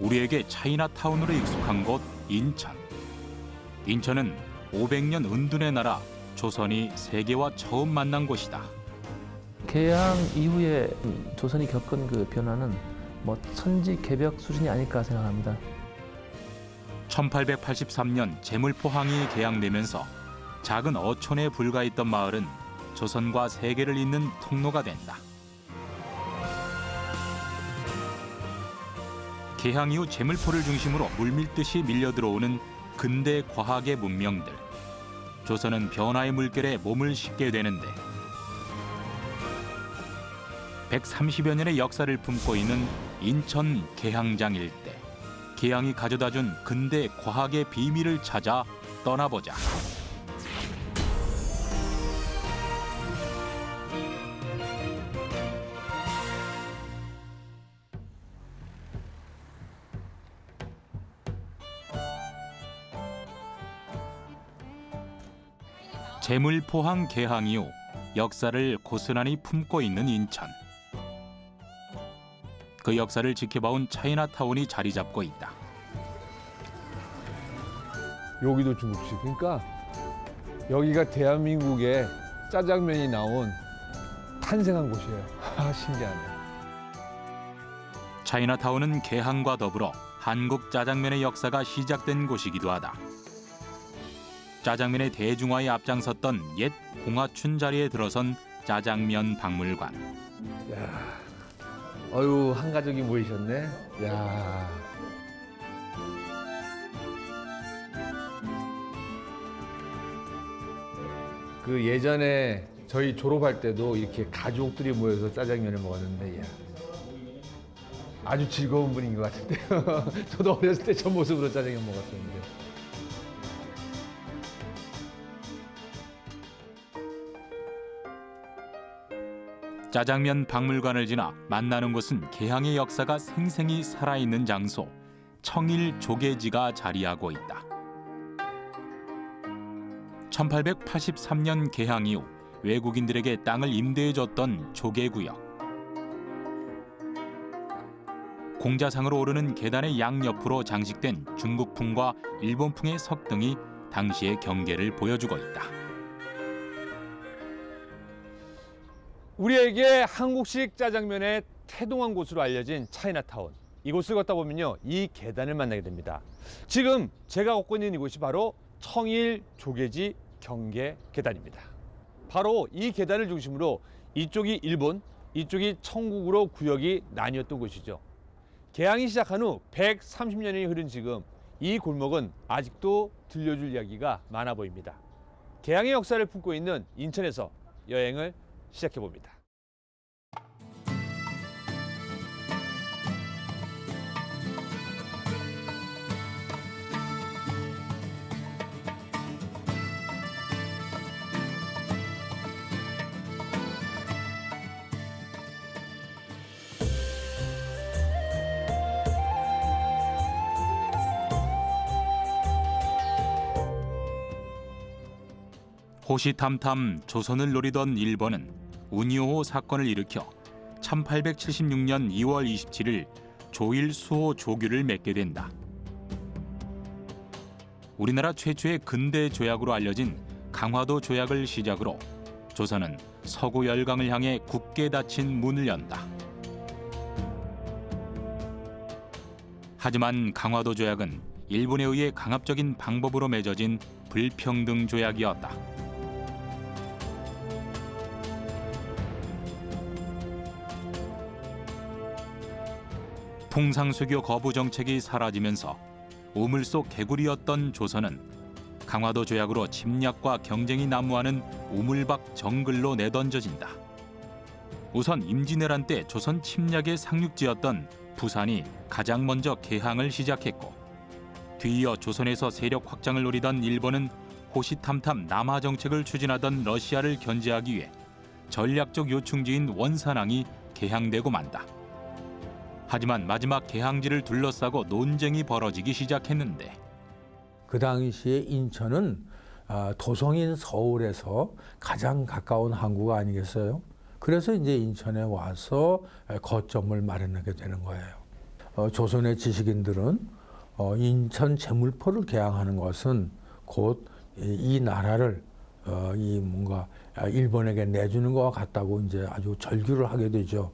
우리에게 차이나타운으로 익숙한 곳 인천. 인천은 500년 은둔의 나라 조선이 세계와 처음 만난 곳이다. 개항 이후에 조선이 겪은 그 변화는 뭐 천지개벽 수준이 아닐까 생각합니다. 1883년 제물포항이 개항되면서 작은 어촌에 불과했던 마을은 조선과 세계를 잇는 통로가 된다. 개항 이후 제물포를 중심으로 물밀듯이 밀려들어오는 근대 과학의 문명들. 조선은 변화의 물결에 몸을 싣게 되는데 130여 년의 역사를 품고 있는 인천 개항장 일대. 개항이 가져다준 근대 과학의 비밀을 찾아 떠나보자. 제물포항 개항 이후 역사를 고스란히 품고 있는 인천. 그 역사를 지켜봐온 차이나타운이 자리 잡고 있다. 여기도 중국식. 그러니까 여기가 대한민국의 짜장면이 나온 탄생한 곳이에요. 신기하네. 차이나타운은 개항과 더불어 한국 짜장면의 역사가 시작된 곳이기도 하다. 짜장면의 대중화에 앞장섰던 옛 공화춘 자리에 들어선 짜장면 박물관. 야, 어유 한 가족이 모이셨네. 야. 그 예전에 저희 졸업할 때도 이렇게 가족들이 모여서 짜장면을 먹었는데, 야. 아주 즐거운 분인 것 같은데요. 저도 어렸을 때 저 모습으로 짜장면 먹었었는데. 짜장면 박물관을 지나 만나는 곳은 개항의 역사가 생생히 살아있는 장소, 청일조계지가 자리하고 있다. 1883년 개항 이후 외국인들에게 땅을 임대해줬던 조계구역. 공자상으로 오르는 계단의 양옆으로 장식된 중국풍과 일본풍의 석등이 당시의 경계를 보여주고 있다. 우리에게 한국식 짜장면의 태동한 곳으로 알려진 차이나타운. 이곳을 걷다 보면요, 이 계단을 만나게 됩니다. 지금 제가 걷고 있는 이곳이 바로 청일조계지 경계 계단입니다. 바로 이 계단을 중심으로 이쪽이 일본, 이쪽이 청국으로 구역이 나뉘었던 곳이죠. 개항이 시작한 후 130년이 흐른 지금 이 골목은 아직도 들려줄 이야기가 많아 보입니다. 개항의 역사를 품고 있는 인천에서 여행을 시작해 봅니다. 호시탐탐 조선을 노리던 일본은 우니오호 사건을 일으켜 1876년 2월 27일 조일 수호 조규를 맺게 된다. 우리나라 최초의 근대 조약으로 알려진 강화도 조약을 시작으로 조선은 서구 열강을 향해 굳게 닫힌 문을 연다. 하지만 강화도 조약은 일본에 의해 강압적인 방법으로 맺어진 불평등 조약이었다. 풍상수교 거부 정책이 사라지면서 우물 속 개구리였던 조선은 강화도 조약으로 침략과 경쟁이 난무하는 우물박 정글로 내던져진다. 우선 임진왜란 때 조선 침략의 상륙지였던 부산이 가장 먼저 개항을 시작했고, 뒤이어 조선에서 세력 확장을 노리던 일본은 호시탐탐 남하 정책을 추진하던 러시아를 견제하기 위해 전략적 요충지인 원산항이 개항되고 만다. 하지만 마지막 개항지를 둘러싸고 논쟁이 벌어지기 시작했는데, 그 당시에 인천은 도성인 서울에서 가장 가까운 항구가 아니겠어요? 그래서 이제 인천에 와서 거점을 마련하게 되는 거예요. 조선의 지식인들은 인천 제물포를 개항하는 것은 곧 이 나라를 이 뭔가 일본에게 내주는 것과 같다고 이제 아주 절규를 하게 되죠.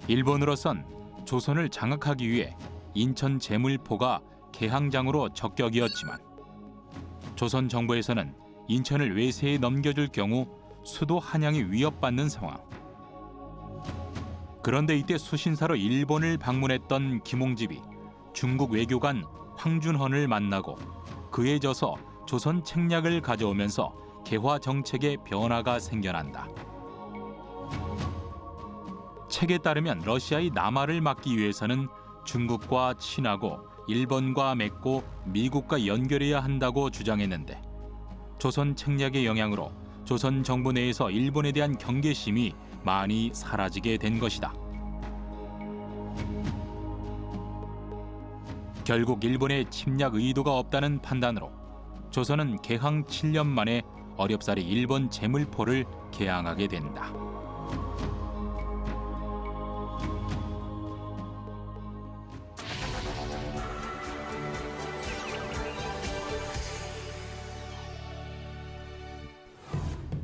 일본으로선 조선을 장악하기 위해 인천 제물포가 개항장으로 적격이었지만 조선 정부에서는 인천을 외세에 넘겨줄 경우 수도 한양이 위협받는 상황. 그런데 이때 수신사로 일본을 방문했던 김홍집이 중국 외교관 황준헌을 만나고 그에 져서 조선 책략을 가져오면서 개화 정책의 변화가 생겨난다. 책에 따르면 러시아의 남하를 막기 위해서는 중국과 친하고 일본과 맺고 미국과 연결해야 한다고 주장했는데 조선 책략의 영향으로 조선 정부 내에서 일본에 대한 경계심이 많이 사라지게 된 것이다. 결국 일본의 침략 의도가 없다는 판단으로 조선은 개항 7년 만에 어렵사리 일본 제물포를 개항하게 된다.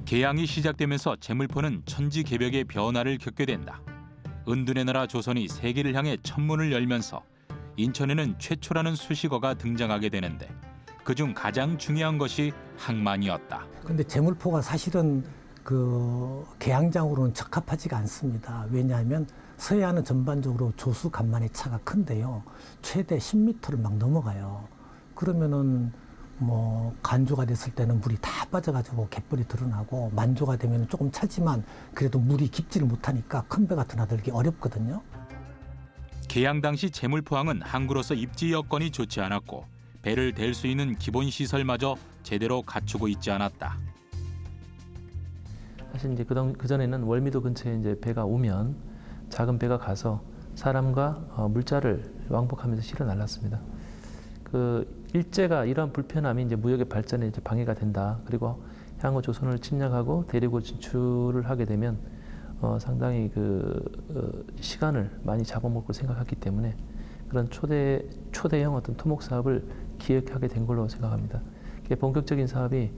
개항이 시작되면서 제물포는 천지개벽의 변화를 겪게 된다. 은둔의 나라 조선이 세계를 향해 천문을 열면서 인천에는 최초라는 수식어가 등장하게 되는데 그중 가장 중요한 것이 항만이었다. 근데 제물포가 사실은 그 개항장으로는 적합하지가 않습니다. 왜냐하면 서해안은 전반적으로 조수 간만의 차가 큰데요. 최대 10m를 막 넘어가요. 그러면은 뭐 간조가 됐을 때는 물이 다 빠져가지고 갯벌이 드러나고 만조가 되면 조금 차지만 그래도 물이 깊지를 못하니까 큰 배가 드나들기 어렵거든요. 개항 당시 제물포항은 항구로서 입지 여건이 좋지 않았고 배를 댈 수 있는 기본 시설마저 제대로 갖추고 있지 않았다. 사실 이제 그 전에는 월미도 근처에 이제 배가 오면 작은 배가 가서 사람과 물자를 왕복하면서 실어 날랐습니다. 그 일제가 이러한 불편함이 이제 무역의 발전에 이제 방해가 된다. 그리고 향후 조선을 침략하고 대륙을 진출을 하게 되면 상당히 시간을 많이 잡아먹을 생각했기 때문에 그런 초대형 어떤 토목 사업을 기획하게 된 걸로 생각합니다. 본격적인 사업이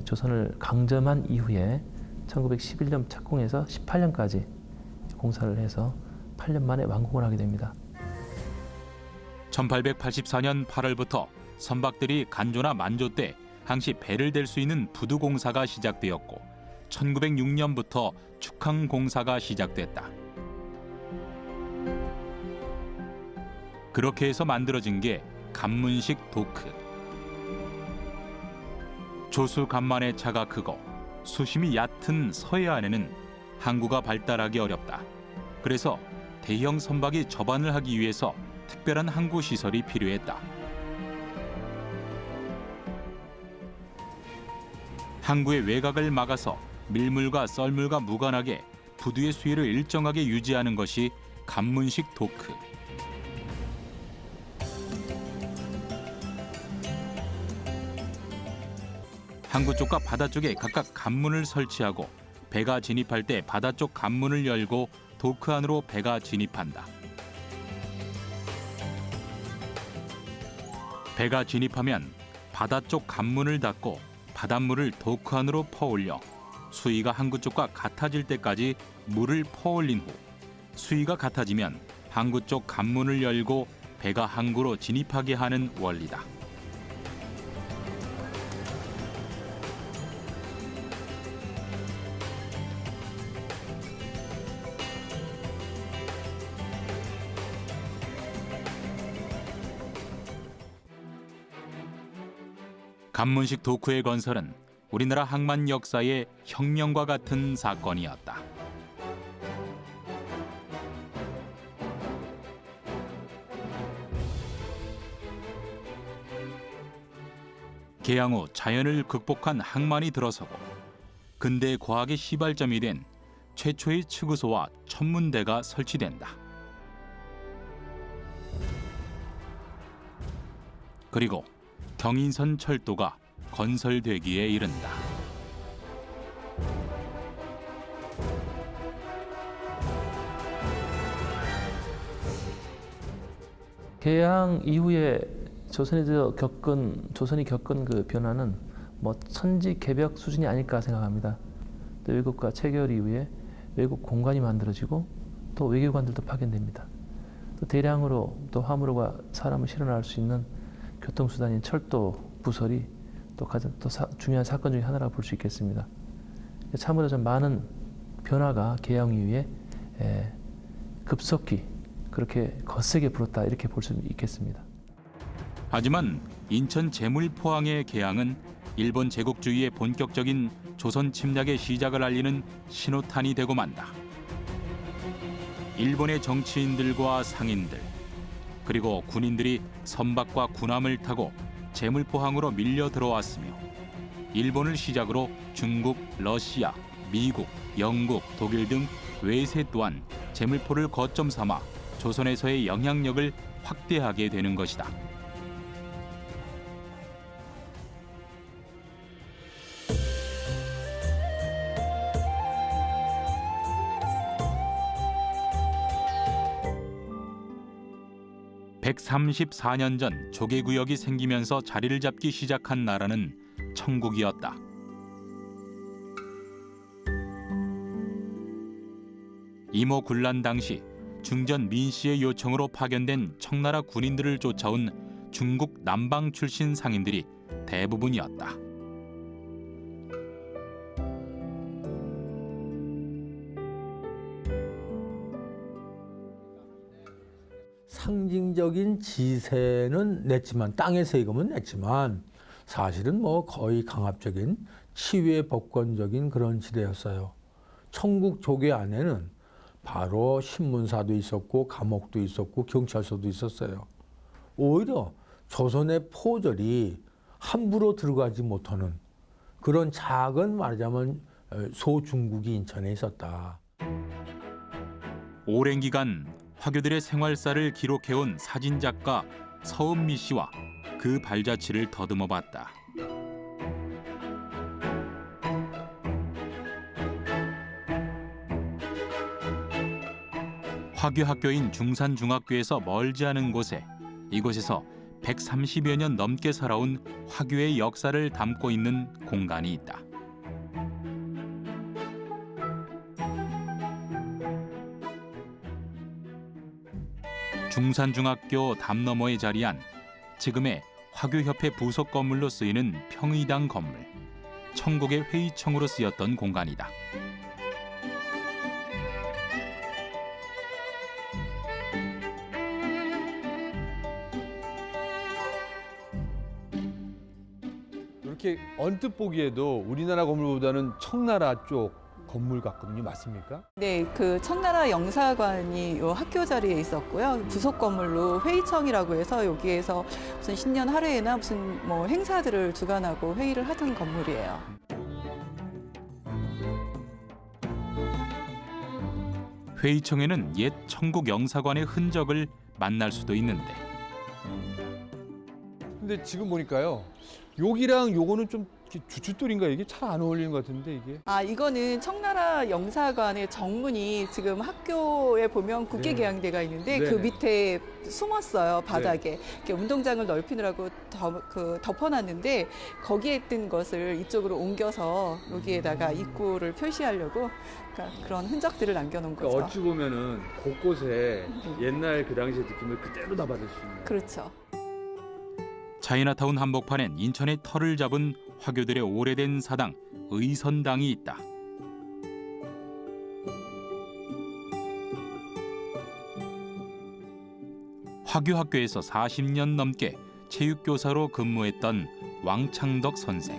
조선을 강점한 이후에 1911년 착공해서 18년까지 공사를 해서 8년 만에 완공을 하게 됩니다. 1884년 8월부터 선박들이 간조나 만조 때 항시 배를 댈 수 있는 부두 공사가 시작되었고 1906년부터 축항 공사가 시작됐다. 그렇게 해서 만들어진 게 간문식 도크. 조수 간만의 차가 크고 수심이 얕은 서해안에는 항구가 발달하기 어렵다. 그래서 대형 선박이 접안을 하기 위해서 특별한 항구 시설이 필요했다. 항구의 외곽을 막아서 밀물과 썰물과 무관하게 부두의 수위를 일정하게 유지하는 것이 간문식 도크. 항구 쪽과 바다 쪽에 각각 간문을 설치하고 배가 진입할 때 바다 쪽 간문을 열고 도크 안으로 배가 진입한다. 배가 진입하면 바다 쪽 간문을 닫고 바닷물을 도크 안으로 퍼올려 수위가 항구 쪽과 같아질 때까지 물을 퍼올린 후 수위가 같아지면 항구 쪽 간문을 열고 배가 항구로 진입하게 하는 원리다. 간문식 도크의 건설은 우리나라 항만 역사의 혁명과 같은 사건이었다. 개항 후 자연을 극복한 항만이 들어서고 근대 과학의 시발점이 된 최초의 치구소와 천문대가 설치된다. 그리고 경인선 철도가 건설되기에 이른다. 개항 이후에 조선이 겪은 그 변화는 뭐 천지개벽 수준이 아닐까 생각합니다. 또 외국과 체결 이후에 외국 공관이 만들어지고 또 외교관들도 파견됩니다. 또 대량으로 또 화물과 사람을 실어 나갈 수 있는 교통수단인 철도 부설이 또 가장 또 중요한 사건 중에 하나라고 볼 수 있겠습니다. 참으로 좀 많은 변화가 개항 이후에 급속히 그렇게 거세게 불었다 이렇게 볼 수 있겠습니다. 하지만 인천 제물포항의 개항은 일본 제국주의의 본격적인 조선 침략의 시작을 알리는 신호탄이 되고 만다. 일본의 정치인들과 상인들 그리고 군인들이 선박과 군함을 타고 제물포항으로 밀려 들어왔으며 일본을 시작으로 중국, 러시아, 미국, 영국, 독일 등 외세 또한 제물포를 거점 삼아 조선에서의 영향력을 확대하게 되는 것이다. (134년) 전 조개구역이 생기면서 자리를 잡기 시작한 나라는 청국이었다. 이모 군란 당시 중전 민씨의 요청으로 파견된 청나라 군인들을 쫓아온 중국 남방 출신 상인들이 대부분이었다. 상징적인 지세는 냈지만 땅의 세금은 냈지만 사실은 뭐 거의 강압적인 치외 법권적인 그런 지대였어요. 청국 조계 안에는 바로 신문사도 있었고 감옥도 있었고 경찰서도 있었어요. 오히려 조선의 포절이 함부로 들어가지 못하는 그런 작은 말하자면 소중국이 인천에 있었다. 오랜 기간 화교들의 생활사를 기록해온 사진작가 서은미 씨와 그 발자취를 더듬어봤다. 화교학교인 중산중학교에서 멀지 않은 곳에 이곳에서 130여 년 넘게 살아온 화교의 역사를 담고 있는 공간이 있다. 중산중학교 담너머에 자리한 지금의 화교협회 부속 건물로 쓰이는 평의당 건물, 청국의 회의청으로 쓰였던 공간이다. 이렇게 언뜻 보기에도 우리나라 건물보다는 청나라 쪽 건물 같거든요. 맞습니까? 네, 그 청나라 영사관이 요 학교 자리에 있었고요. 부속 건물로 회의청이라고 해서 여기에서 무슨 신년 할애나 무슨 뭐 행사들을 주관하고 회의를 하던 건물이에요. 회의청에는 옛 청국 영사관의 흔적을 만날 수도 있는데 근데 지금 보니까요. 여기랑 요거는 좀 주춧돌인가 이게 잘 안 어울리는 것 같은데 이게. 아, 이거는 청나라 영사관의 정문이 지금 학교에 보면 국계계양대가 있는데 그 네네. 밑에 숨었어요, 바닥에. 이렇게 운동장을 넓히느라고 덮어놨는데 거기에 뜬 것을 이쪽으로 옮겨서 여기에다가 입구를 표시하려고 그러니까 그런 흔적들을 남겨놓은 거죠. 그러니까 어찌 보면은 곳곳에 옛날 그 당시의 느낌을 그대로 다 받을 수 있는. 그렇죠. 차이나타운 한복판엔 인천의 터를 잡은 화교들의 오래된 사당 의선당이 있다. 화교학교에서 40년 넘게 체육교사로 근무했던 왕창덕 선생.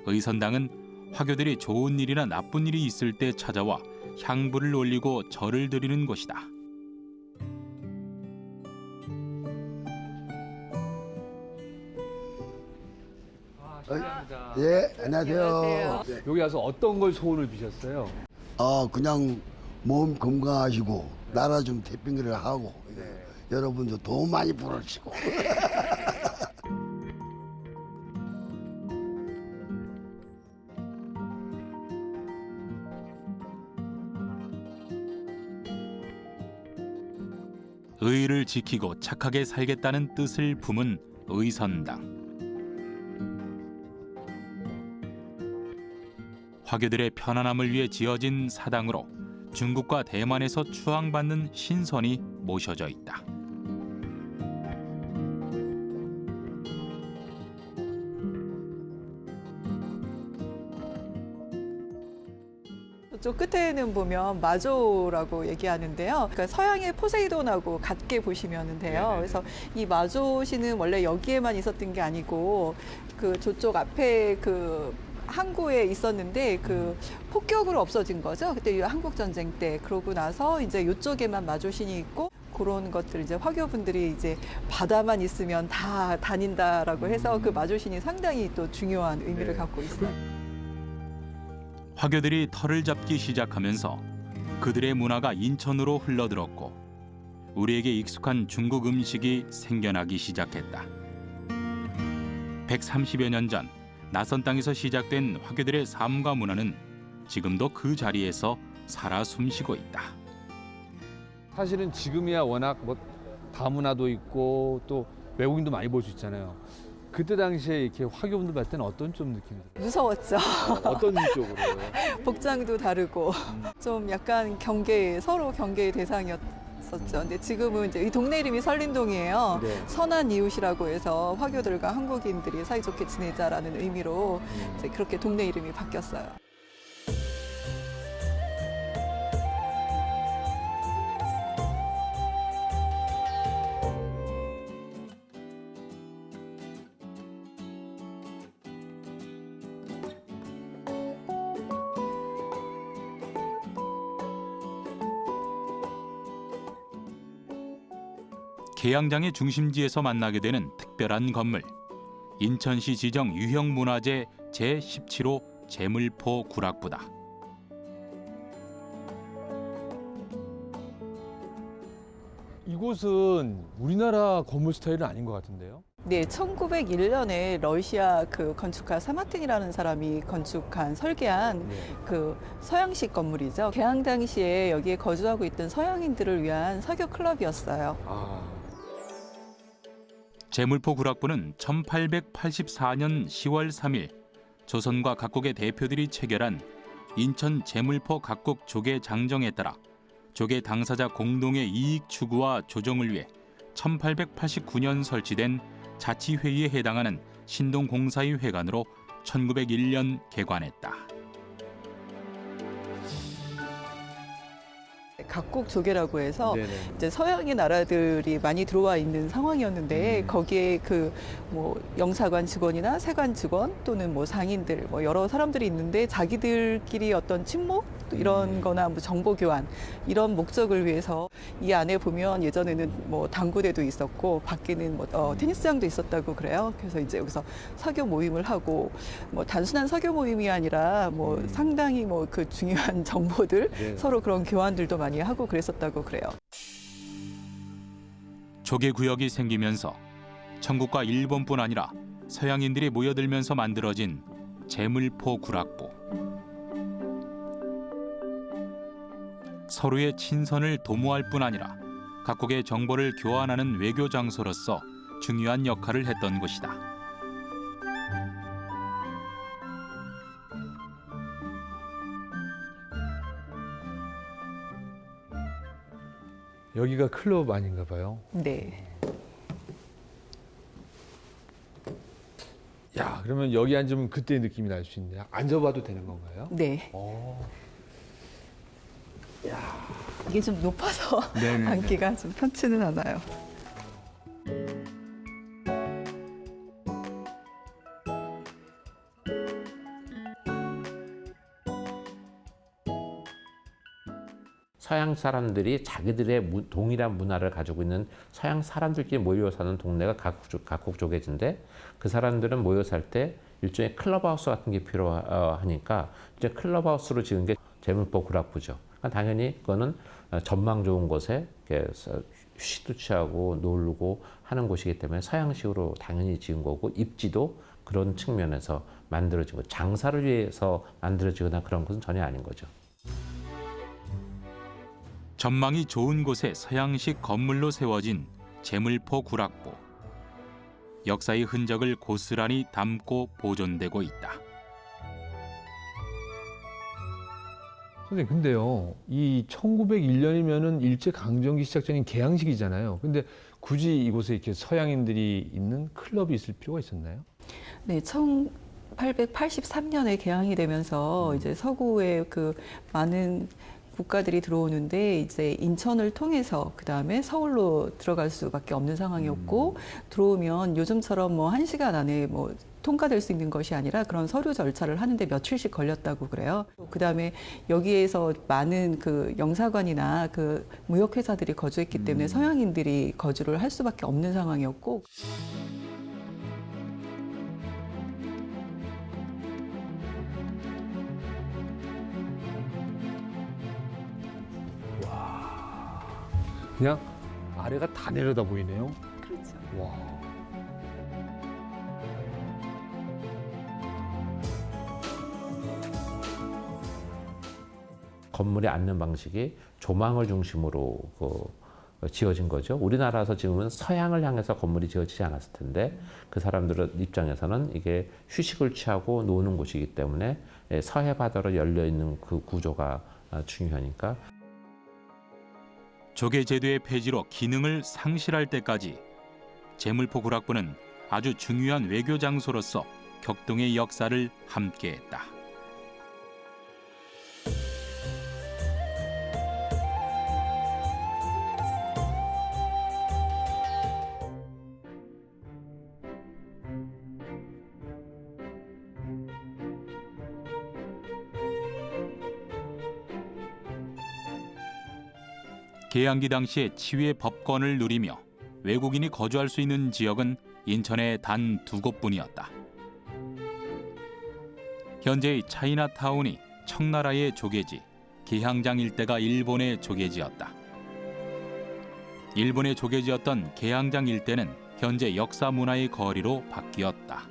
의선당은 화교들이 좋은 일이나 나쁜 일이 있을 때 찾아와 향불을 올리고 절을 드리는 곳이다. 예, 안녕하세요. 안녕하세요. 네. 여기 와서 어떤 걸 소원을 비셨어요? 그냥 몸 건강하시고 나라 좀 태평을 하고 여러분도 돈 많이 벌으시고. 의를 지키고 착하게 살겠다는 뜻을 품은 의선당. 화교들의 편안함을 위해 지어진 사당으로 중국과 대만에서 추앙받는 신선이 모셔져 있다. 저쪽 끝에는 보면 마조라고 얘기하는데요. 그러니까 서양의 포세이돈하고 같게 보시면 돼요. 그래서 이 마조신은 원래 여기에만 있었던 게 아니고 그 저쪽 앞에 그 항구에 있었는데 그 폭격으로 없어진 거죠. 그때 한국 전쟁 때. 그러고 나서 이제 이쪽에만 마조신이 있고 그런 것들 이제 화교분들이 이제 바다만 있으면 다 다닌다라고 해서 그 마조신이 상당히 또 중요한 의미를 갖고 있어요. 화교들이 터를 잡기 시작하면서 그들의 문화가 인천으로 흘러들었고 우리에게 익숙한 중국 음식이 생겨나기 시작했다. 130여 년 전 낯선 땅에서 시작된 화교들의 삶과 문화는 지금도 그 자리에서 살아 숨쉬고 있다. 사실은 지금이야 워낙 뭐 다문화도 있고 또 외국인도 많이 볼 수 있잖아요. 그때 당시에 이렇게 화교분들 봤을 때는 어떤 좀 느낌이 들어요? 무서웠죠. 어떤 쪽으로? 복장도 다르고 좀 약간 서로 경계의 대상이었었죠. 근데 지금은 이제 이 동네 이름이 설린동이에요. 네. 선한 이웃이라고 해서 화교들과 한국인들이 사이좋게 지내자라는 의미로 이제 그렇게 동네 이름이 바뀌었어요. 계양장의 중심지에서 만나게 되는 특별한 건물. 인천시 지정 유형문화재 제17호 제물포 구락부다. 이곳은 우리나라 건물 스타일은 아닌 것 같은데요? 네, 1901년에 러시아 그 건축가 사마틴이라는 사람이 건축한 설계한 그 서양식 건물이죠. 개항 당시에 여기에 거주하고 있던 서양인들을 위한 사교 클럽이었어요. 제물포 구락부는 1884년 10월 3일 조선과 각국의 대표들이 체결한 인천 제물포 각국 조계 장정에 따라 조계 당사자 공동의 이익 추구와 조정을 위해 1889년 설치된 자치회의에 해당하는 신동공사의 회관으로 1901년 개관했다. 각국 조계라고 해서 네네. 이제 서양의 나라들이 많이 들어와 있는 상황이었는데 거기에 그 뭐 영사관 직원이나 세관 직원 또는 뭐 상인들 뭐 여러 사람들이 있는데 자기들끼리 어떤 친목 이런 거나 뭐 정보 교환 이런 목적을 위해서 이 안에 보면 예전에는 뭐 당구대도 있었고 밖에는 뭐 테니스장도 있었다고 그래요. 그래서 이제 여기서 사교 모임을 하고 뭐 단순한 사교 모임이 아니라 뭐 상당히 뭐 그 중요한 정보들 네. 서로 그런 교환들도 많이 하고 그랬었다고 그래요. 조계 구역이 생기면서 청국과 일본뿐 아니라 서양인들이 모여들면서 만들어진 제물포 구락부. 서로의 친선을 도모할 뿐 아니라 각국의 정보를 교환하는 외교 장소로서 중요한 역할을 했던 곳이다. 여기가 클럽 아닌가 봐요. 네. 야, 그러면 여기 앉으면 그때 느낌이 날 수 있는데 앉아봐도 되는 건가요? 네. 이게 좀 높아서 네네네. 앉기가 좀 편치는 않아요. 서양 사람들이 자기들의 동일한 문화를 가지고 있는 서양 사람들끼리 모여 사는 동네가 각국 조계지인데 그 사람들은 모여 살 때 일종의 클럽하우스 같은 게 필요하니까 이제 클럽하우스로 지은 게 제물포 구락부죠. 그러니까 당연히 그거는 전망 좋은 곳에 휴식도 취하고 놀고 하는 곳이기 때문에 서양식으로 당연히 지은 거고 입지도 그런 측면에서 만들어진 거. 장사를 위해서 만들어지거나 그런 것은 전혀 아닌 거죠. 전망이 좋은 곳에 서양식 건물로 세워진 제물포 구락보. 역사의 흔적을 고스란히 담고 보존되고 있다. 선생님, 근데요, 이 1901년이면은 일제 강점기 시작 전인 개항식이잖아요. 근데 굳이 이곳에 이렇게 서양인들이 있는 클럽이 있을 필요가 있었나요? 네, 1883년에 개항이 되면서 이제 서구의 그 많은 국가들이 들어오는데 이제 인천을 통해서 그 다음에 서울로 들어갈 수밖에 없는 상황이었고 들어오면 요즘처럼 뭐 1시간 안에 뭐 통과될 수 있는 것이 아니라 그런 서류 절차를 하는데 며칠씩 걸렸다고 그래요. 그 다음에 여기에서 많은 그 영사관이나 그 무역회사들이 거주했기 때문에 서양인들이 거주를 할 수밖에 없는 상황이었고. 그냥 아래가 다 내려다 보이네요. 그렇죠. 와. 건물의 앉는 방식이 조망을 중심으로 지어진 거죠. 우리나라에서 지금은 서양을 향해서 건물이 지어지지 않았을 텐데 그 사람들 입장에서는 이게 휴식을 취하고 노는 곳이기 때문에 서해 바다로 열려 있는 그 구조가 중요하니까. 조계 제도의 폐지로 기능을 상실할 때까지 제물포 구락부는 아주 중요한 외교 장소로서 격동의 역사를 함께했다. 개항기 당시에 치유의 법권을 누리며 외국인이 거주할 수 있는 지역은 인천에 단 2곳뿐이었다. 현재의 차이나타운이 청나라의 조계지, 개항장 일대가 일본의 조계지였다. 일본의 조계지였던 개항장 일대는 현재 역사 문화의 거리로 바뀌었다.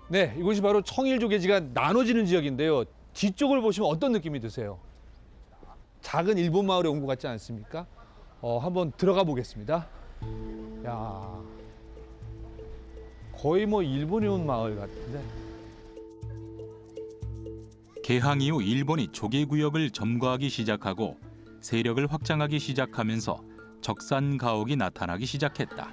네, 이곳이 바로 청일조계지가 나눠지는 지역인데요. 뒤쪽을 보시면 어떤 느낌이 드세요? 작은 일본 마을에 온 것 같지 않습니까? 한번 들어가 보겠습니다. 야, 거의 뭐 일본에 온 마을 같은데. 개항 이후 일본이 조계구역을 점거하기 시작하고 세력을 확장하기 시작하면서 적산 가옥이 나타나기 시작했다.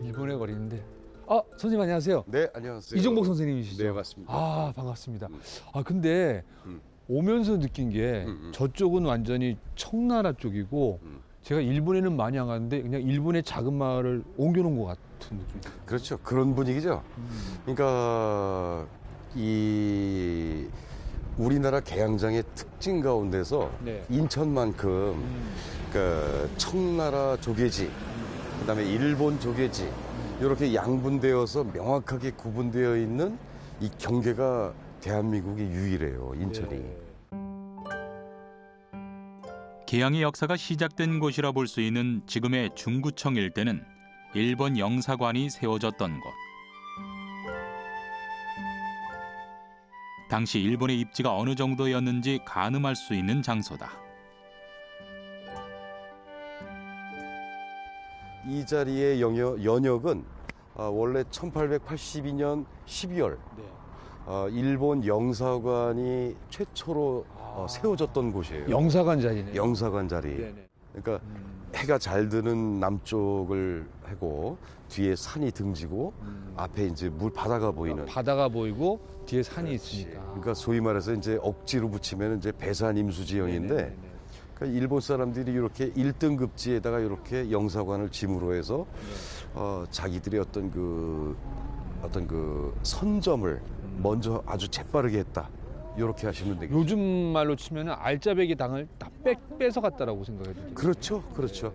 일본의 거리인데. 선생님 안녕하세요. 네, 안녕하세요. 이종복 선생님이시죠? 네, 맞습니다. 반갑습니다. 근데 오면서 느낀 게 저쪽은 완전히 청나라 쪽이고 제가 일본에는 많이 안 갔는데 그냥 일본의 작은 마을을 옮겨놓은 것 같은 느낌. 그렇죠. 그런 분위기죠. 그러니까 이 우리나라 개항장의 특징 가운데서 네. 인천만큼 그러니까 청나라 조계지, 그다음에 일본 조계지 이렇게 양분되어서 명확하게 구분되어 있는 이 경계가 대한민국이 유일해요. 인천이. 네. 개항의 역사가 시작된 곳이라 볼 수 있는 지금의 중구청 일대는 일본 영사관이 세워졌던 곳. 당시 일본의 입지가 어느 정도였는지 가늠할 수 있는 장소다. 이 자리의 연역은 원래 1882년 12월 일본 영사관이 최초로 세워졌던 곳이에요. 영사관 자리네요. 영사관 자리. 네네. 그러니까 해가 잘 드는 남쪽을 하고 뒤에 산이 등지고 앞에 이제 물 바다가 보이는. 바다가 보이고 뒤에 산이 그렇지. 있으니까. 그러니까 소위 말해서 이제 억지로 붙이면 이제 배산 임수지형인데 네네네네. 그러니까 일본 사람들이 이렇게 1등급지에다가 이렇게 영사관을 짐으로 해서 자기들의 어떤 그 선점을 먼저 아주 재빠르게 했다. 이렇게 하시면 되겠죠. 요즘 말로 치면 알짜배기 당을 다 뺏어갔다라고 생각해도 돼요. 그렇죠, 그렇죠.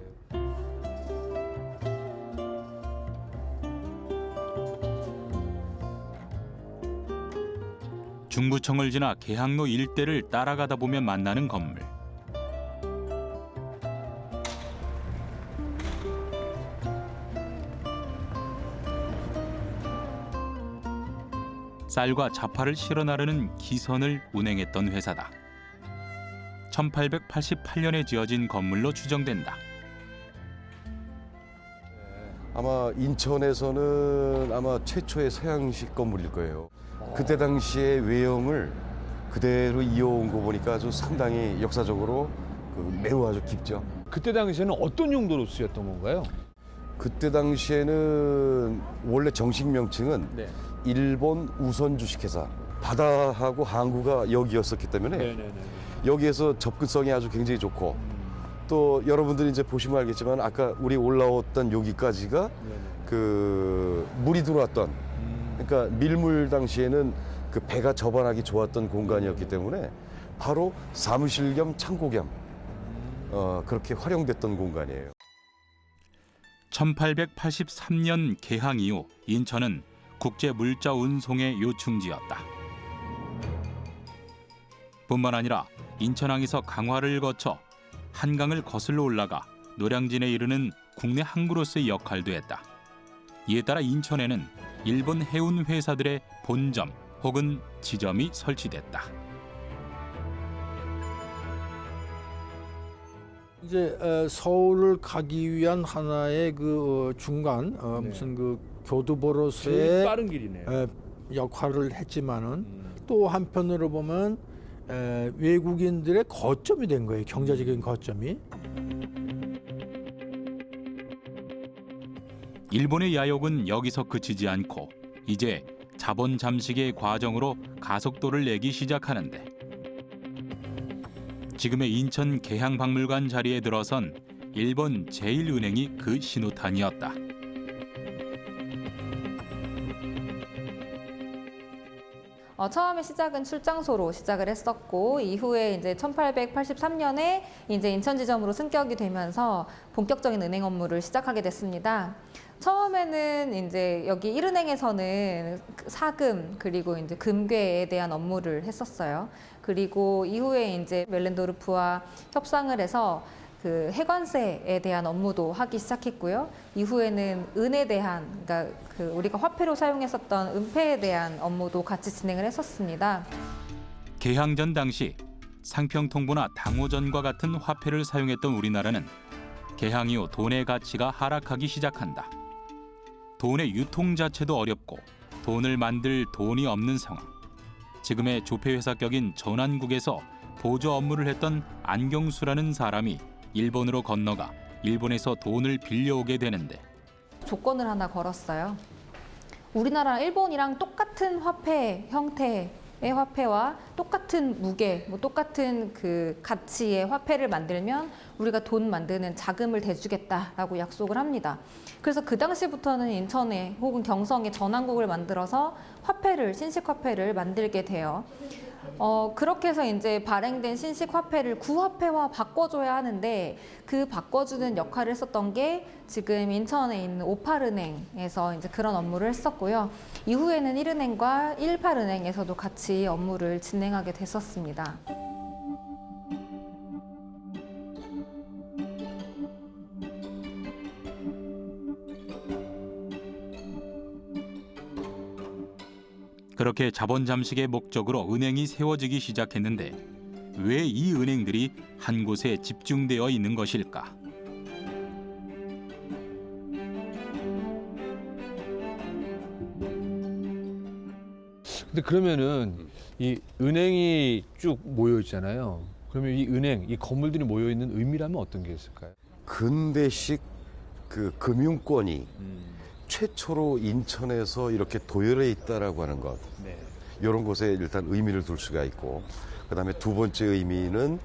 중구청을 지나 개항로 일대를 따라가다 보면 만나는 건물. 쌀과 자파를 실어 나르는 기선을 운행했던 회사다. 1888년에 지어진 건물로 추정된다. 아마 인천에서는 아마 최초의 서양식 건물일 거예요. 그때 당시의 외형을 그대로 이어온 거 보니까 아주 상당히 역사적으로 매우 아주 깊죠. 그때 당시에는 어떤 용도로 쓰였던 건가요? 그때 당시에는 원래 정식 명칭은 네. 일본 우선 주식회사, 바다하고 항구가 여기였었기 때문에 여기에서 접근성이 아주 굉장히 좋고, 또 여러분들이 이제 보시면 알겠지만 아까 우리 올라왔던 여기까지가 그 물이 들어왔던, 그러니까 밀물 당시에는 그 배가 접안하기 좋았던 공간이었기 때문에 바로 사무실 겸 창고 겸 그렇게 활용됐던 공간이에요. 1883년 개항 이후 인천은 국제 물자 운송의 요충지였다. 뿐만 아니라 인천항에서 강화를 거쳐 한강을 거슬러 올라가 노량진에 이르는 국내 항구로서의 역할도 했다. 이에 따라 인천에는 일본 해운 회사들의 본점 혹은 지점이 설치됐다. 이제 서울을 가기 위한 하나의 그 중간 무슨 그 교두보로서의 빠른 길이네요. 역할을 했지만은 또 한편으로 보면 외국인들의 거점이 된 거예요. 경제적인 거점이. 일본의 야욕은 여기서 그치지 않고 이제 자본 잠식의 과정으로 가속도를 내기 시작하는데, 지금의 인천 계양박물관 자리에 들어선 일본 제1은행이 그 신호탄이었다. 처음에 시작은 출장소로 시작을 했었고, 이후에 이제 1883년에 이제 인천지점으로 승격이 되면서 본격적인 은행 업무를 시작하게 됐습니다. 처음에는 이제 여기 1은행에서는 사금 그리고 이제 금괴에 대한 업무를 했었어요. 그리고 이후에 이제 멜렌도르프와 협상을 해서 그 해관세에 대한 업무도 하기 시작했고요. 이후에는 은에 대한, 그러니까 그 우리가 화폐로 사용했었던 은폐에 대한 업무도 같이 진행을 했었습니다. 개항전 당시 상평통보나 당호전과 같은 화폐를 사용했던 우리나라는 개항 이후 돈의 가치가 하락하기 시작한다. 돈의 유통 자체도 어렵고 돈을 만들 돈이 없는 상황. 지금의 조폐회사격인 전환국에서 보조 업무를 했던 안경수라는 사람이 일본으로 건너가 일본에서 돈을 빌려오게 되는데, 조건을 하나 걸었어요. 우리나라 일본이랑 똑같은 화폐 형태의 화폐와 똑같은 무게, 똑같은 그 가치의 화폐를 만들면 우리가 돈 만드는 자금을 대주겠다라고 약속을 합니다. 그래서 그 당시부터는 인천에 혹은 경성에 전환국을 만들어서 화폐를, 신식 화폐를 만들게 돼요. 그렇게 해서 이제 발행된 신식 화폐를 구화폐화 바꿔줘야 하는데, 그 바꿔주는 역할을 했었던 게 지금 인천에 있는 58은행에서 이제 그런 업무를 했었고요. 이후에는 1은행과 18은행에서도 같이 업무를 진행하게 됐었습니다. 그렇게 자본 잠식의 목적으로 은행이 세워지기 시작했는데, 왜 이 은행들이 한 곳에 집중되어 있는 것일까? 근데 그러면은 이 은행이 쭉 모여 있잖아요. 그러면 이 은행, 이 건물들이 모여 있는 의미라면 어떤 게 있을까요? 근대식 그 금융권이 최초로 인천에서 이렇게 도열해 있다라고 하는 것, 네. 이런 것에 일단 의미를 둘 수가 있고, 그다음에 두 번째 의미는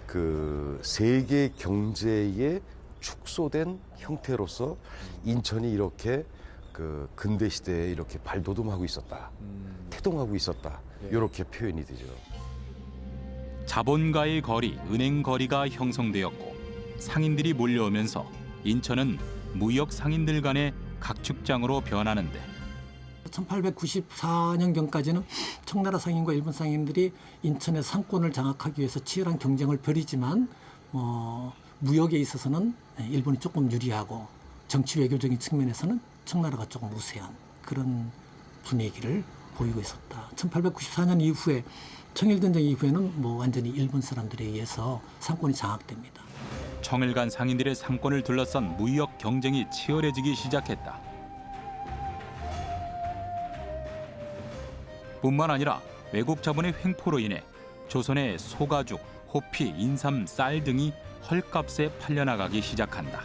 그 세계 경제에 축소된 형태로서 인천이 이렇게 그 근대 시대에 이렇게 발돋움하고 있었다, 태동하고 있었다, 이렇게 표현이 되죠. 자본가의 거리, 은행 거리가 형성되었고 상인들이 몰려오면서 인천은 무역 상인들 간의 각축장으로 변하는데, 1894년경까지는 청나라 상인과 일본 상인들이 인천의 상권을 장악하기 위해서 치열한 경쟁을 벌이지만 무역에 있어서는 일본이 조금 유리하고 정치 외교적인 측면에서는 청나라가 조금 우세한 그런 분위기를 보이고 있었다. 1894년 이후에 청일전쟁 이후에는 뭐 완전히 일본 사람들에 의해서 상권이 장악됩니다. 청일 간 상인들의 상권을 둘러싼 무역 경쟁이 치열해지기 시작했다. 뿐만 아니라 외국 자본의 횡포로 인해 조선의 소가죽, 호피, 인삼, 쌀 등이 헐값에 팔려나가기 시작한다.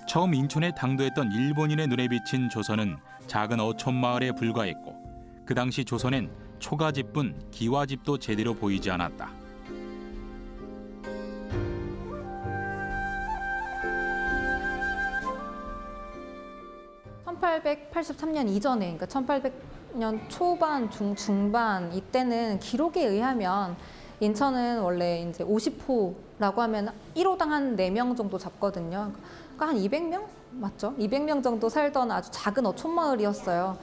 처음 인천에 당도했던 일본인의 눈에 비친 조선은 작은 어촌 마을에 불과했고 그 당시 조선엔 초가집뿐 기와집도 제대로 보이지 않았다. (1883년) 이전에, 그러니까 1800년 초반, 중반 이때는 기록에 의하면 인천은 원래 이제 50호라고 하면 1호당 한 4명 정도 잡거든요. 그러니까 한 200명? 맞죠? 200명 정도 살던 아주 작은 어촌 마을이었어요.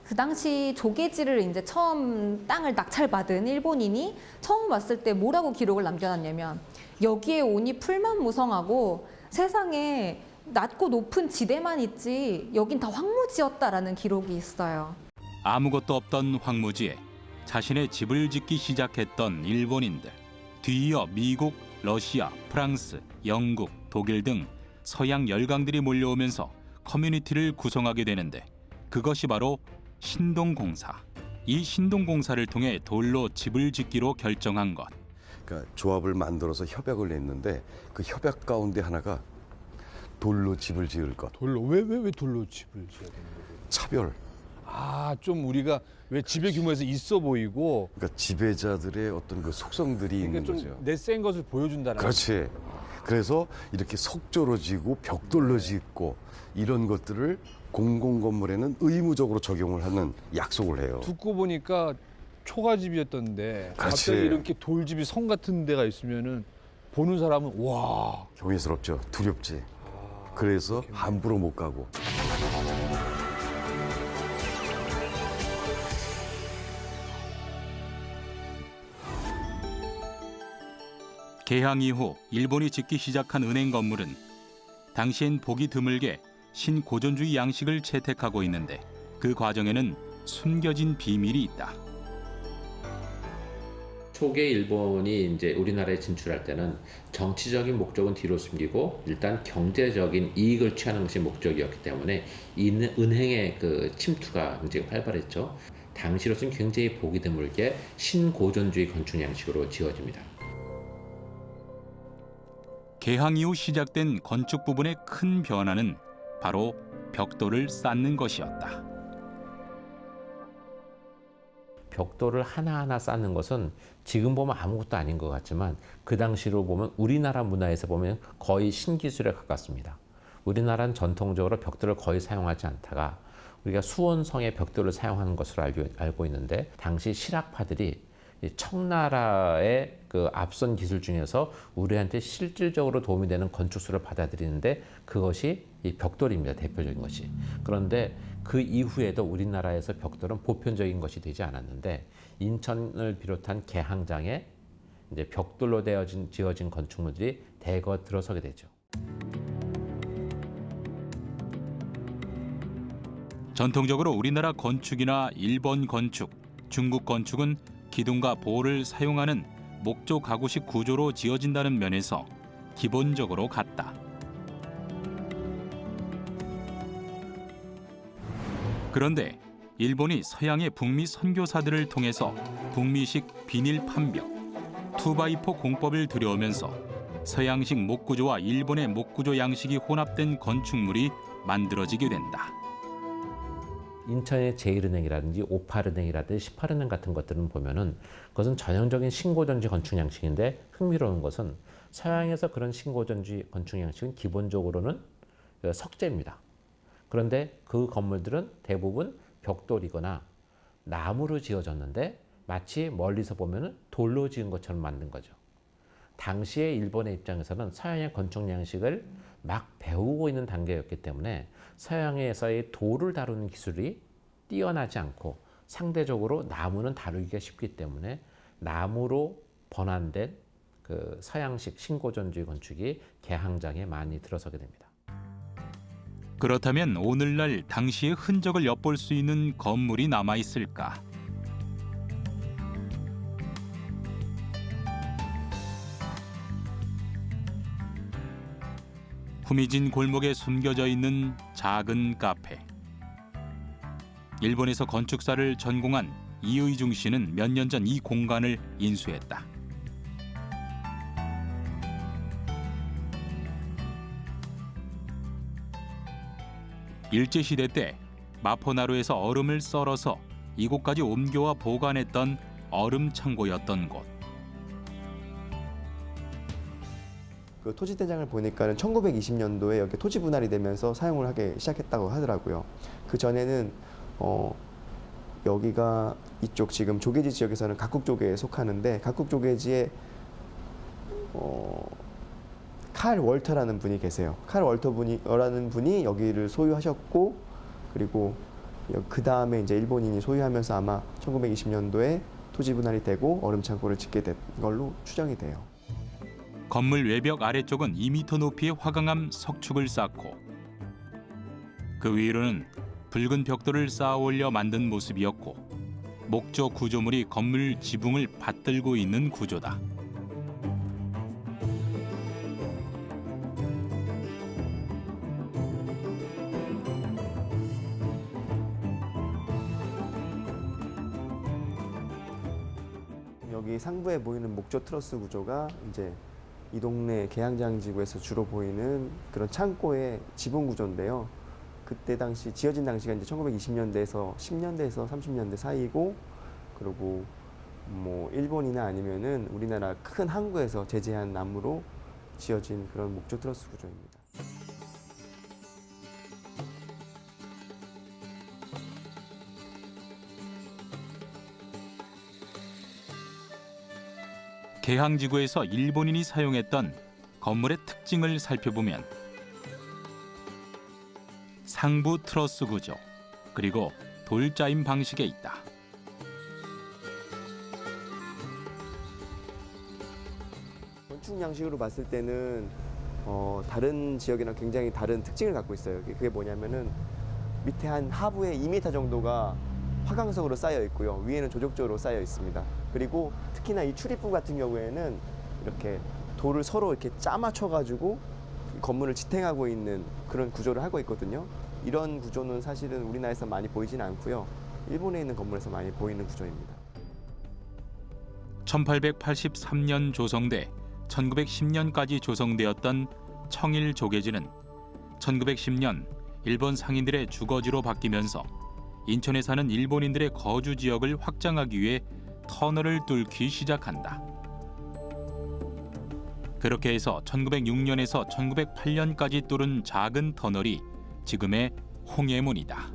그 당시 조계지를 이제 처음 땅을 낙찰받은 일본인이 처음 왔을 때 뭐라고 기록을 남겨놨냐면 여기에 오니 풀만 무성하고 세상에 낮고 높은 지대만 있지 여긴 다 황무지였다라는 기록이 있어요. 아무것도 없던 황무지에 자신의 집을 짓기 시작했던 일본인들. 뒤이어 미국, 러시아, 프랑스, 영국, 독일 등 서양 열강들이 몰려오면서 커뮤니티를 구성하게 되는데 그것이 바로 신동공사. 이 신동공사를 통해 돌로 집을 짓기로 결정한 것. 그러니까 조합을 만들어서 협약을 냈는데 그 협약 가운데 하나가 돌로 집을 지을 것. 돌로 왜 돌로 집을 지어야 되는 거죠? 차별. 아, 좀 우리가 왜 지배 규모에서 있어 보이고 그러니까 지배자들의 어떤 그 속성들이 있는 좀 거죠. 내 센 것을 보여준다는. 그렇지. 그래서 이렇게 석조로 지고 벽돌로 짓고 이런 것들을 공공 건물에는 의무적으로 적용을 하는 약속을 해요. 듣고 보니까 초가집이었던데 그렇지. 갑자기 이렇게 돌집이 성 같은 데가 있으면은 보는 사람은 와. 경외스럽죠. 두렵지. 그래서 함부로 못 가고. 개항 이후 일본이 짓기 시작한 은행 건물은 당시엔 보기 드물게 신고전주의 양식을 채택하고 있는데 그 과정에는 숨겨진 비밀이 있다. 초기에 일본이 이제 우리나라에 진출할 때는 정치적인 목적은 뒤로 숨기고 일단 경제적인 이익을 취하는 것이 목적이었기 때문에 이 은행의 그 침투가 굉장히 활발했죠. 당시로서는 굉장히 보기 드물게 신고전주의 건축 양식으로 지어집니다. 개항 이후 시작된 건축 부분의 큰 변화는 바로 벽돌을 쌓는 것이었다. 벽돌을 하나하나 쌓는 것은 지금 보면 아무것도 아닌 것 같지만 그 당시로 보면 우리나라 문화에서 보면 거의 신기술에 가깝습니다. 우리나라는 전통적으로 벽돌을 거의 사용하지 않다가 우리가 수원성의 벽돌을 사용하는 것으로 알고 있는데 당시 실학파들이 청나라의 그 앞선 기술 중에서 우리한테 실질적으로 도움이 되는 건축술을 받아들이는데 그것이 이 벽돌입니다. 대표적인 것이. 그런데 그 이후에도 우리나라에서 벽돌은 보편적인 것이 되지 않았는데 인천을 비롯한 개항장에 이제 벽돌로 지어진 건축물들이 대거 들어서게 되죠. 전통적으로 우리나라 건축이나 일본 건축, 중국 건축은 기둥과 보를 사용하는 목조 가구식 구조로 지어진다는 면에서 기본적으로 같다. 그런데 일본이 서양의 북미 선교사들을 통해서 북미식 비닐 판벽, 투바이포 공법을 들여오면서 서양식 목구조와 일본의 목구조 양식이 혼합된 건축물이 만들어지게 된다. 인천의 제1은행이라든지 58은행이라든지 18은행 같은 것들은 보면은 그것은 전형적인 신고전주의 건축 양식인데 흥미로운 것은 서양에서 그런 신고전주의 건축 양식은 기본적으로는 석재입니다. 그런데 그 건물들은 대부분 벽돌이거나 나무로 지어졌는데 마치 멀리서 보면은 돌로 지은 것처럼 만든 거죠. 당시의 일본의 입장에서는 서양의 건축 양식을 막 배우고 있는 단계였기 때문에 서양에서의 돌을 다루는 기술이 뛰어나지 않고 상대적으로 나무는 다루기가 쉽기 때문에 나무로 번안된 그 그 서양식 신고전주의 건축이 개항장에 많이 들어서게 됩니다. 그렇다면 오늘날 당시의 흔적을 엿볼 수 있는 건물이 남아 있을까? 후미진 골목에 숨겨져 있는 작은 카페. 일본에서 건축사를 전공한 이의중 씨는 몇 년 전 이 공간을 인수했다. 일제시대 때 마포나루에서 얼음을 썰어서 이곳까지 옮겨와 보관했던 얼음 창고였던 곳. 그 토지대장을 보니까는 1920년도에 여기 토지 분할이 되면서 사용을 하기 시작했다고 하더라고요. 그 전에는 여기가 이쪽 지금 조계지 지역에서는 각국조계에 속하는데 각국조계지에 칼 월터라는 분이 계세요. 칼 월터라는 분이 여기를 소유하셨고 그리고 그 다음에 이제 일본인이 소유하면서 아마 1920년도에 토지 분할이 되고 얼음 창고를 짓게 된 걸로 추정이 돼요. 건물 외벽 아래쪽은 2m 높이의 화강암 석축을 쌓고 그 위로는 붉은 벽돌을 쌓아 올려 만든 모습이었고 목조 구조물이 건물 지붕을 받들고 있는 구조다. 여기 상부에 보이는 목조 트러스 구조가 이제 이 동네 계양장 지구에서 주로 보이는 그런 창고의 지붕 구조인데요. 그때 당시 지어진 당시가 이제 1920년대에서 10년대에서 30년대 사이고 그리고 뭐 일본이나 아니면은 우리나라 큰 항구에서 제재한 나무로 지어진 그런 목조 트러스 구조입니다. 계항지구에서 일본인이 사용했던 건물의 특징을 살펴보면 상부 트러스 구조 그리고 돌짜임 방식에 있다. 건축 양식으로 봤을 때는 다른 지역이랑 굉장히 다른 특징을 갖고 있어요. 그게 뭐냐면은 밑에 한 하부에 2m 정도가 화강석으로 쌓여 있고요. 위에는 조적조로 쌓여 있습니다. 그리고 특히나 이 출입부 같은 경우에는 이렇게 돌을 서로 이렇게 짜맞춰 가지고 건물을 지탱하고 있는 그런 구조를 하고 있거든요. 이런 구조는 사실은 우리나라에서 많이 보이지는 않고요. 일본에 있는 건물에서 많이 보이는 구조입니다. 1883년 조성돼 1910년까지 조성되었던 청일 조계지는 1910년 일본 상인들의 주거지로 바뀌면서 인천에 사는 일본인들의 거주 지역을 확장하기 위해 터널을 뚫기 시작한다. 그렇게 해서 1906년에서 1908년까지 뚫은 작은 터널이 지금의 홍해문이다.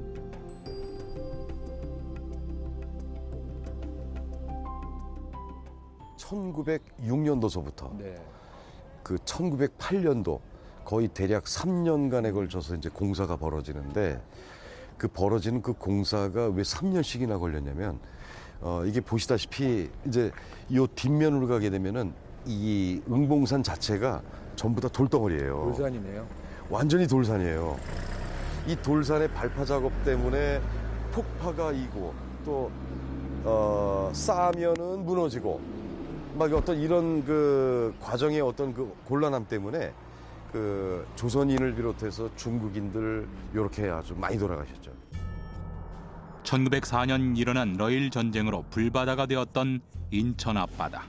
(1906년도서부터) 그 1908년도 거의 대략 3년간에 걸쳐서 이제 공사가 벌어지는데 그 벌어지는 그 공사가 왜 3년씩이나 걸렸냐면 이게 보시다시피 이제 이 뒷면으로 가게 되면은 이 응봉산 자체가 전부 다 돌덩어리예요. 돌산이네요. 완전히 돌산이에요. 이 돌산의 발파 작업 때문에 폭파가 이고 또 쌓으면은 무너지고 막 어떤 이런 그 과정의 어떤 그 곤란함 때문에 그 조선인을 비롯해서 중국인들 이렇게 아주 많이 돌아가셨죠. 1904년 일어난 러일 전쟁으로 불바다가 되었던 인천 앞바다.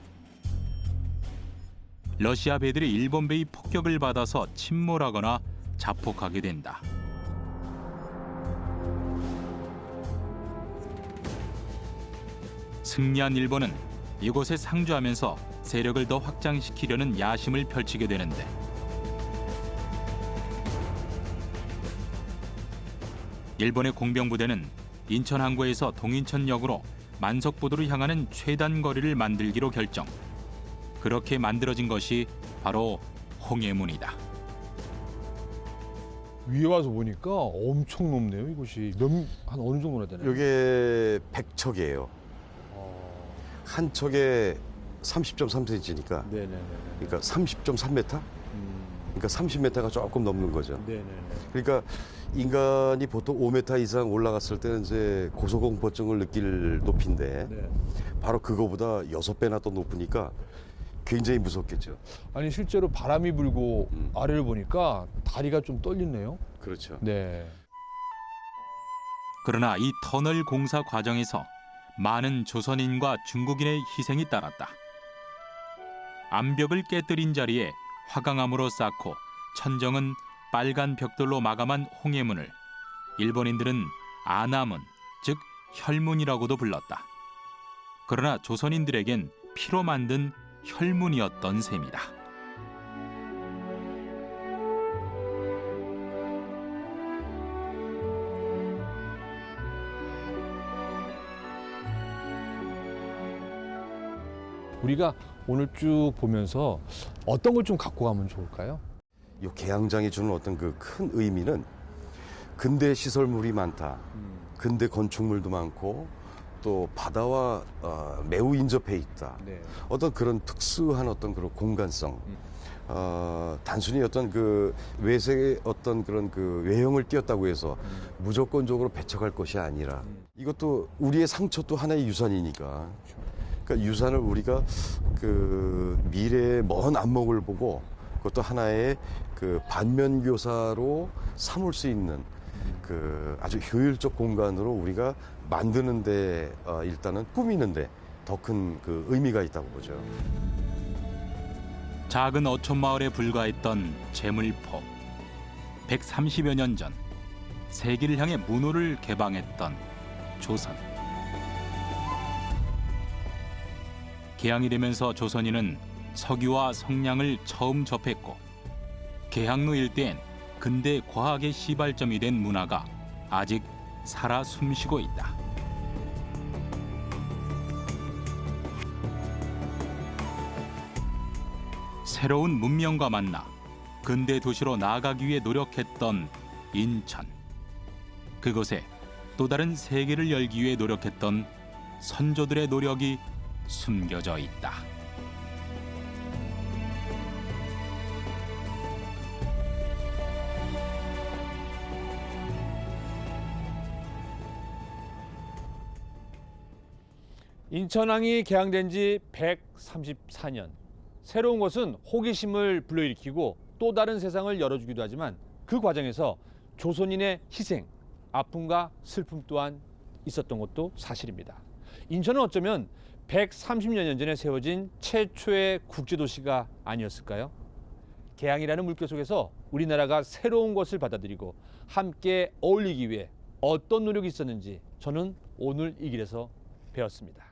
러시아 배들이 일본 배의 폭격을 받아서 침몰하거나 자폭하게 된다. 승리한 일본은 이곳에 상주하면서 세력을 더 확장시키려는 야심을 펼치게 되는데 일본의 공병부대는 인천 항구에서 동인천역으로 만석부두로 향하는 최단 거리를 만들기로 결정. 그렇게 만들어진 것이 바로 홍해문이다. 위에 와서 보니까 엄청 높네요. 이곳이 한 어느 정도나 되나요? 이게 100척이에요. 한 척에 30.3cm니까 네네네. 그러니까 30.3m? 그러니까 30m가 조금 넘는 거죠. 네네네. 그러니까 인간이 보통 5m 이상 올라갔을 때는 이제 고소공포증을 느낄 높이인데 네. 바로 그거보다 6배나 더 높으니까 굉장히 무섭겠죠. 아니 실제로 바람이 불고 음. 아래를 보니까 다리가 좀 떨리네요. 그렇죠. 네. 그러나 이 터널 공사 과정에서 많은 조선인과 중국인의 희생이 따랐다. 암벽을 깨뜨린 자리에 화강암으로 쌓고 천정은 빨간 벽돌로 마감한 홍해문을 일본인들은 아나문, 즉 혈문이라고도 불렀다. 그러나 조선인들에겐 피로 만든 혈문이었던 셈이다. 우리가 오늘 쭉 보면서 어떤 걸 좀 갖고 가면 좋을까요? 이 개항장이 주는 어떤 그 큰 의미는 근대 시설물이 많다. 근대 건축물도 많고 또 바다와 매우 인접해 있다. 네. 어떤 그런 특수한 어떤 그런 공간성. 단순히 어떤 그 외색의 어떤 그런 그 외형을 띄었다고 해서 무조건적으로 배척할 것이 아니라 이것도 우리의 상처도 하나의 유산이니까. 그러니까 유산을 우리가 그 미래의 먼 안목을 보고 그것도 하나의 그 반면교사로 삼을 수 있는 그 아주 효율적 공간으로 우리가 만드는데 일단은 꾸미는데 더 큰 그 의미가 있다고 보죠. 작은 어촌 마을에 불과했던 제물포. 130여 년 전 세계를 향해 문호를 개방했던 조선. 개항이 되면서 조선인은 석유와 성냥을 처음 접했고 개항로 일대엔 근대 과학의 시발점이 된 문화가 아직 살아 숨쉬고 있다. 새로운 문명과 만나 근대 도시로 나아가기 위해 노력했던 인천. 그곳에 또 다른 세계를 열기 위해 노력했던 선조들의 노력이 숨겨져 있다. 인천항이 개항된 지 134년. 새로운 것은 호기심을 불러일으키고 또 다른 세상을 열어주기도 하지만 그 과정에서 조선인의 희생, 아픔과 슬픔 또한 있었던 것도 사실입니다. 인천은 어쩌면 130여 년 전에 세워진 최초의 국제도시가 아니었을까요? 개항이라는 물결 속에서 우리나라가 새로운 것을 받아들이고 함께 어울리기 위해 어떤 노력이 있었는지 저는 오늘 이 길에서 배웠습니다.